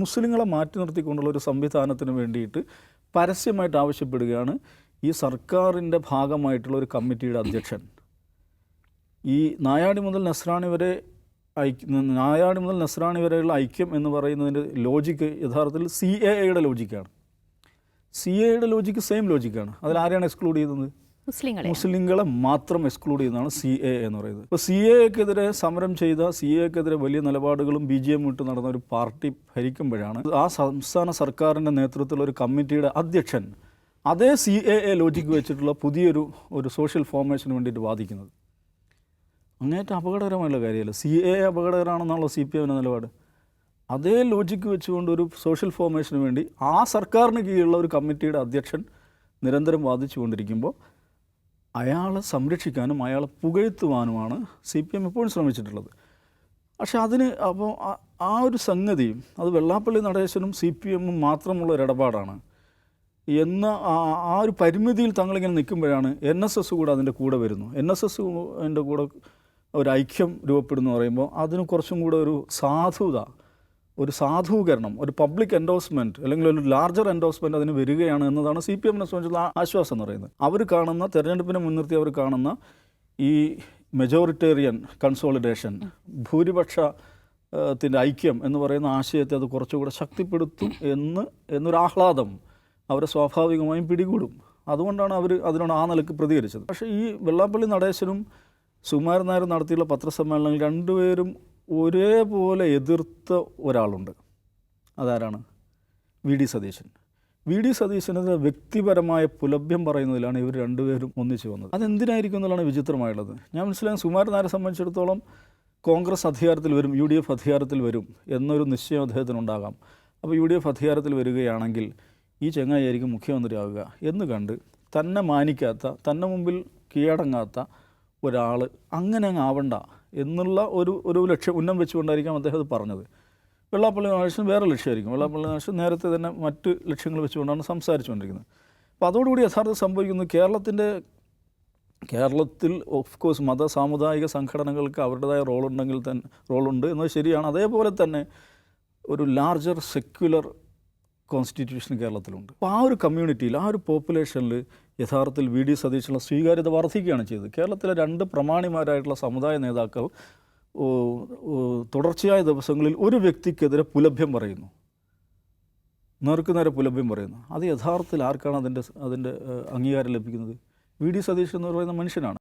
മുസ്ലിങ്ങളെ മാറ്റി നിർത്തിക്കൊണ്ടുള്ള ഒരു സംവിധാനത്തിന് വേണ്ടിയിട്ട് പരസ്യമായിട്ട് ആവശ്യപ്പെടുകയാണ് ഈ സർക്കാരിൻ്റെ ഭാഗമായിട്ടുള്ള ഒരു കമ്മിറ്റിയുടെ അധ്യക്ഷൻ. ഈ നായാടി മുതൽ നസ്രാണി വരെയുള്ള ഐക്യം എന്ന് പറയുന്നതിൻ്റെ ലോജിക്ക് യഥാർത്ഥത്തിൽ CAAയുടെ ലോജിക്കാണ്. CAAയുടെ ലോജിക്ക് സെയിം ലോജിക്കാണ്. അതിലാരെയാണ് എക്സ്ക്ലൂഡ് ചെയ്യുന്നത്? മുസ്ലിങ്ങളെ മാത്രം എക്സ്ക്ലൂഡ് ചെയ്യുന്നതാണ് CAA എന്ന് പറയുന്നത്. ഇപ്പോൾ CAAക്കെതിരെ സമരം ചെയ്ത, CAAക്കെതിരെ വലിയ നിലപാടുകളും BGM ഇട്ട് നടന്ന ഒരു പാർട്ടി ഭരിക്കുമ്പോഴാണ് ആ സംസ്ഥാന സർക്കാരിൻ്റെ നേതൃത്വത്തിലുള്ള ഒരു കമ്മിറ്റിയുടെ അധ്യക്ഷൻ അതേ CAA ലോജിക്ക് വെച്ചിട്ടുള്ള പുതിയൊരു സോഷ്യൽ ഫോർമേഷന് വേണ്ടിയിട്ട് വാദിക്കുന്നത്. അങ്ങേറ്റം അപകടകരമായുള്ള കാര്യമല്ല. CAA അപകടകരമാണെന്നാണല്ലോ CPM നിലപാട്. അതേ ലോജിക്ക് വെച്ചുകൊണ്ട് ഒരു സോഷ്യൽ ഫോർമേഷന് വേണ്ടി ആ സർക്കാരിന് കീഴിലുള്ള ഒരു കമ്മിറ്റിയുടെ അധ്യക്ഷൻ നിരന്തരം വാദിച്ചുകൊണ്ടിരിക്കുമ്പോൾ അയാളെ സംരക്ഷിക്കാനും അയാളെ പുകഴ്ത്തുവാനുമാണ് CPM എപ്പോഴും ശ്രമിച്ചിട്ടുള്ളത്. പക്ഷേ അപ്പോൾ ആ ഒരു സംഗതി അത് വെള്ളാപ്പള്ളി നടേശനും CPMഉം മാത്രമുള്ള ഒരു ഇടപാടാണ് എന്ന ആ ഒരു പരിമിതിയിൽ തങ്ങളിങ്ങനെ നിൽക്കുമ്പോഴാണ് NSS കൂടെ അതിൻ്റെ കൂടെ വരുന്നു. NSSൻ്റെ കൂടെ ഒരു ഐക്യം രൂപപ്പെടുന്നു പറയുമ്പോൾ അതിന് കുറച്ചും കൂടെ ഒരു സാധൂകരണം, ഒരു പബ്ലിക് എൻഡോഴ്സ്മെൻറ്റ് അല്ലെങ്കിൽ ഒരു ലാർജർ എൻഡോഴ്സ്മെൻറ്റ് അതിന് വരികയാണ് എന്നതാണ് CPMനെ സംബന്ധിച്ചുള്ള ആശ്വാസം എന്ന് പറയുന്നത്. അവർ കാണുന്ന തെരഞ്ഞെടുപ്പിനെ മുൻനിർത്തി അവർ കാണുന്ന ഈ മെജോറിറ്റേറിയൻ കൺസോളിഡേഷൻ, ഭൂരിപക്ഷത്തിൻ്റെ ഐക്യം എന്ന് പറയുന്ന ആശയത്തെ അത് കുറച്ചുകൂടെ ശക്തിപ്പെടുത്തും എന്നൊരു ആഹ്ലാദം അവരെ സ്വാഭാവികമായും പിടികൂടും. അതുകൊണ്ടാണ് അവർ അതിനോട് ആ നിലക്ക് പ്രതികരിച്ചത്. പക്ഷേ ഈ വെള്ളാപ്പള്ളി നടേശനും സുകുമാരൻ നായരും നടത്തിയുള്ള പത്രസമ്മേളനങ്ങൾ രണ്ടുപേരും ഒരേപോലെ എതിർത്ത ഒരാളുണ്ട്. അതാരാണ്? VD സതീശൻ. VD സതീശനത് വ്യക്തിപരമായ പുലഭ്യം പറയുന്നതിലാണ് ഇവർ രണ്ടുപേരും ഒന്നിച്ചു വന്നത്. അതെന്തിനായിരിക്കും എന്നുള്ളതാണ് വിചിത്രമായുള്ളത്. ഞാൻ മനസ്സിലാകും സുകുമാരൻ നായരെ സംബന്ധിച്ചിടത്തോളം കോൺഗ്രസ് അധികാരത്തിൽ വരും, UDF അധികാരത്തിൽ വരും എന്നൊരു നിശ്ചയം അദ്ദേഹത്തിനുണ്ടാകാം. അപ്പോൾ UDF അധികാരത്തിൽ വരികയാണെങ്കിൽ ഈ ചങ്ങായിരിക്കും മുഖ്യമന്ത്രിയാവുക എന്ന് കണ്ട് തന്നെ മാനിക്കാത്ത, തന്നെ മുമ്പിൽ കീഴടങ്ങാത്ത ഒരാൾ അങ്ങനെ അങ്ങ് ആവണ്ട എന്നുള്ള ഒരു ലക്ഷ്യം ഉന്നം വെച്ചുകൊണ്ടായിരിക്കാം അദ്ദേഹം അത് പറഞ്ഞത്. വെള്ളാപ്പള്ളി നടേശൻ വേറെ ലക്ഷ്യമായിരിക്കും. വെള്ളാപ്പള്ളി നടേശൻ നേരത്തെ തന്നെ മറ്റ് ലക്ഷ്യങ്ങൾ വെച്ചുകൊണ്ടാണ് സംസാരിച്ചുകൊണ്ടിരിക്കുന്നത്. അപ്പോൾ അതോടുകൂടി യഥാർത്ഥം സംഭവിക്കുന്നത് കേരളത്തിൽ ഓഫ് കോഴ്സ് മത സാമുദായിക സംഘടനകൾക്ക് അവരുടേതായ റോളുണ്ട് എന്നത് ശരിയാണ്. അതേപോലെ തന്നെ ഒരു ലാർജർ സെക്യുലർ കോൺസ്റ്റിറ്റ്യൂഷൻ കേരളത്തിലുണ്ട്. അപ്പോൾ ആ ഒരു കമ്മ്യൂണിറ്റിയിൽ, ആ ഒരു പോപ്പുലേഷനിൽ യഥാർത്ഥത്തിൽ VD സതീശനുള്ള സ്വീകാര്യത വർദ്ധിക്കുകയാണ് ചെയ്തത്. കേരളത്തിലെ 2 പ്രമാണിമാരായിട്ടുള്ള സമുദായ നേതാക്കൾ തുടർച്ചയായ ദിവസങ്ങളിൽ ഒരു വ്യക്തിക്കെതിരെ പുലഭ്യം പറയുന്നു, നേർക്കുനേരെ പുലഭ്യം പറയുന്നു. അത് യഥാർത്ഥത്തിൽ ആർക്കാണ് അതിൻ്റെ അംഗീകാരം ലഭിക്കുന്നത്? VD സതീശൻ എന്ന് പറയുന്ന മനുഷ്യനാണ്.